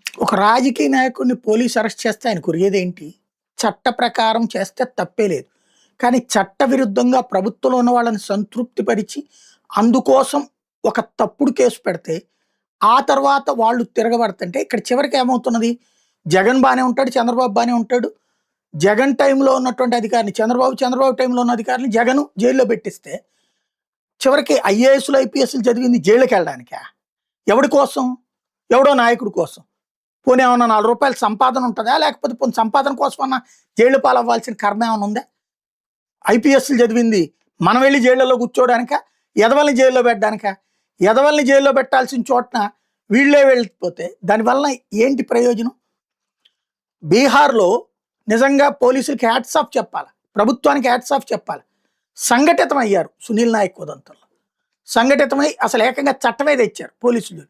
ఒక రాజకీయ నాయకుడిని పోలీసు అరెస్ట్ చేస్తే ఆయనకు ఉరిగేదేంటి? చట్ట ప్రకారం చేస్తే తప్పే లేదు. కానీ చట్ట విరుద్ధంగా ప్రభుత్వంలో ఉన్న వాళ్ళని సంతృప్తిపరిచి, అందుకోసం ఒక తప్పుడు కేసు పెడితే, ఆ తర్వాత వాళ్ళు తిరగబడుతుంటే ఇక్కడ చివరికి ఏమవుతున్నది? జగన్ బానే ఉంటాడు, చంద్రబాబు బానే ఉంటాడు. జగన్ టైంలో ఉన్నటువంటి అధికారిని చంద్రబాబు టైంలో ఉన్న అధికారిని జగను జైల్లో పెట్టిస్తే, చివరికి ఐఏఎస్‌లు, ఐపీఎస్‌లు చదివింది జైలుకెళ్ళడానికా? ఎవడి కోసం? ఎవడో నాయకుడి కోసం. పోనీ ఏమన్నా రూ. 4 సంపాదన ఉంటదా? లేకపోతే పోనీ సంపాదన కోసమన్నా జైలు పాలవ్వాల్సిన కర్మ ఏమన్నా ఉందా? ఐపీఎస్‌లు చదివింది మనం వెళ్లి జైళ్ళలో కూర్చోవడానికా? ఎదవల్ని జైల్లో పెట్టడానికా? ఎదవల్ని జైల్లో పెట్టాల్సిన చోటన వీళ్ళే వెళ్ళిపోతే దానివలన ఏంటి ప్రయోజనం? బీహార్‌లో నిజంగా పోలీసులకి హ్యాట్స్ ఆఫ్ చెప్పాలి. ప్రభుత్వానికి హ్యాట్స్ ఆఫ్ చెప్పాలి. సంఘటితమయ్యారు సునీల్ నాయక్ ఉదంతంలో. సంఘటితమై అసలు ఏకంగా చట్టమే తెచ్చారు పోలీసులు.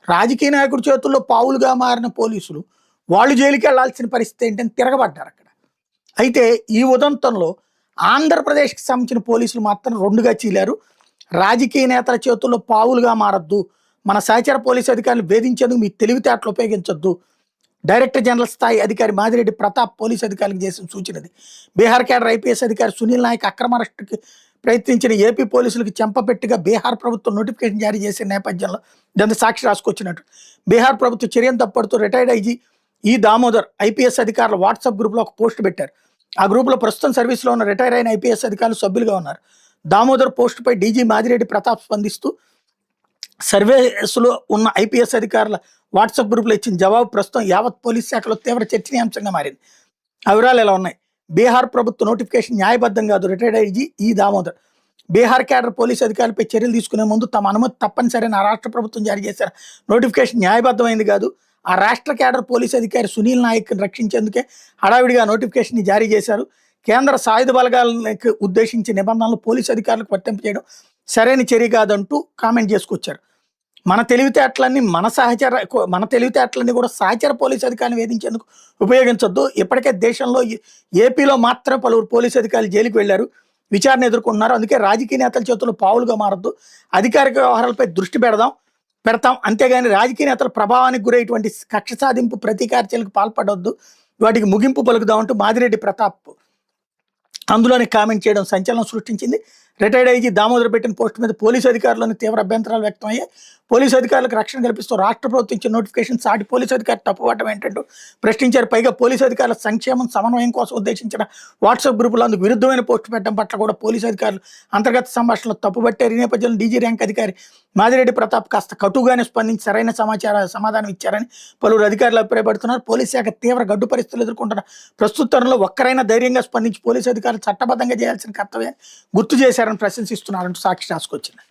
రాజకీయ నాయకుడి చేతుల్లో పావులుగా మారిన పోలీసులు వాళ్ళు జైలుకి వెళ్లాల్సిన పరిస్థితి ఏంటని తిరగబడ్డారు అక్కడ. అయితే ఈ ఉదంతంలో ఆంధ్రప్రదేశ్కి సంబంధించిన పోలీసులు మాత్రం రెండుగా చీలారు. రాజకీయ నేతల చేతుల్లో పావులుగా మారద్దు, మన సహచర పోలీసు అధికారులు వేధించేందుకు మీ తెలివితేటలు ఉపయోగించొద్దు. డైరెక్టర్ జనరల్ స్థాయి అధికారి మాదిరెడ్డి ప్రతాప్ పోలీసు అధికారులకు చేసిన సూచనది. బీహార్ కేడర్ ఐపీఎస్ అధికారి సునీల్ నాయక్ అక్రమ అరెస్టుకి ప్రయత్నించిన ఏపీ పోలీసులకు చెంపపెట్టుగా బీహార్ ప్రభుత్వం నోటిఫికేషన్ జారీ చేసిన నేపథ్యంలో దాన్ని సాక్షి రాసుకొచ్చినట్టు. బీహార్ ప్రభుత్వ చర్యను తప్పడుతూ రిటైర్డ్ ఐజీ ఈ దామోదర్ ఐపీఎస్ అధికారులు వాట్సాప్ గ్రూప్లో ఒక పోస్ట్ పెట్టారు. ఆ గ్రూప్లో ప్రస్తుతం సర్వీస్లో ఉన్న రిటైర్ అయిన ఐపీఎస్ అధికారులు సభ్యులుగా ఉన్నారు. దామోదర్ పోస్టుపై డీజీ మాదిరెడ్డి ప్రతాప్ స్పందిస్తూ సర్వీసులో ఉన్న ఐపీఎస్ అధికారుల వాట్సాప్ గ్రూప్లో ఇచ్చిన జవాబు ప్రస్తుతం యావత్ పోలీస్ శాఖలో తీవ్ర చర్చనీయాంశంగా మారింది. ఆ వివరాలు ఎలా ఉన్నాయి? బీహార్ ప్రభుత్వ నోటిఫికేషన్ న్యాయబద్ధం కాదు. రిటైర్డ్ ఐజీ ఈ దామోదర్ బీహార్ కేడర్ పోలీసు అధికారులపై చర్యలు తీసుకునే ముందు తమ అనుమతి తప్పనిసరి ఆ రాష్ట్ర ప్రభుత్వం జారీ చేశారు. నోటిఫికేషన్ న్యాయబద్ధమైంది కాదు. ఆ రాష్ట్ర కేడర్ పోలీసు అధికారి సునీల్ నాయక్ని రక్షించేందుకే హడావిడిగా నోటిఫికేషన్ జారీ చేశారు. కేంద్ర సాయుధ బలగాలకు ఉద్దేశించి నిబంధనలు పోలీసు అధికారులకు వర్తింపు చేయడం సరైన చర్య కాదంటూ కామెంట్ చేసుకొచ్చారు. మన తెలివితేటలన్నీ కూడా సహచర పోలీసు అధికారిని వేధించేందుకు ఉపయోగించొద్దు. ఇప్పటికే దేశంలో ఏపీలో మాత్రమే పలువురు పోలీసు అధికారులు జైలుకు వెళ్లారు, విచారణ ఎదుర్కొంటున్నారు. అందుకే రాజకీయ నేతల చేతుల్లో పావులుగా మారద్దు, అధికారిక వ్యవహారాలపై దృష్టి పెడతాం అంతేగాని రాజకీయ నేతల ప్రభావానికి గురైనటువంటి కక్ష సాధింపు ప్రతీకార చర్యలకు పాల్పడవద్దు, వాటికి ముగింపు పలుకుదామంటూ మాదిరెడ్డి ప్రతాప్ అందులోనే కామెంట్ చేయడం సంచలనం సృష్టించింది. రిటైర్డ్ ఐజీ దామోదర్ పెట్టిన పోస్ట్ మీద పోలీసు అధికారులను తీవ్ర అభ్యంతరాలు వ్యక్తమయ్యాయి. పోలీసు అధికారులకు రక్షణ కల్పిస్తూ రాష్ట్ర ప్రభుత్వం ఇచ్చిన నోటిఫికేషన్ సాటి పోలీసు అధికారి తప్పుపడటం ఏంటంటూ ప్రశ్నించారు. పైగా పోలీసు అధికారుల సంక్షేమం సమన్వయం కోసం ఉద్దేశించిన వాట్సాప్ గ్రూపులో అందుకు విరుద్ధమైన పోస్టు పెట్టడం పట్ల కూడా పోలీసు అధికారులు అంతర్గత సంభాషణలో తప్పుపట్టారు. ఈ నేపథ్యంలో డీజీ ర్యాంక్ అధికారి మాదిరెడ్డి ప్రతాప్ కాస్త కటుగానే స్పందించి సరైన సమాధానం ఇచ్చారని పలువురు అధికారులు అభిప్రాయపడుతున్నారు. పోలీసు శాఖ తీవ్ర గడ్డు పరిస్థితులు ఎదుర్కొంటున్న ప్రస్తుత తరుణంలో ఒక్కరైనా ధైర్యంగా స్పందించి పోలీసు అధికారులు చట్టబద్ధంగా చేయాల్సిన కర్తవ్యాన్ని గుర్తు చేశారని ప్రశంసిస్తున్నారంటూ సాక్షి రాసుకొచ్చింది.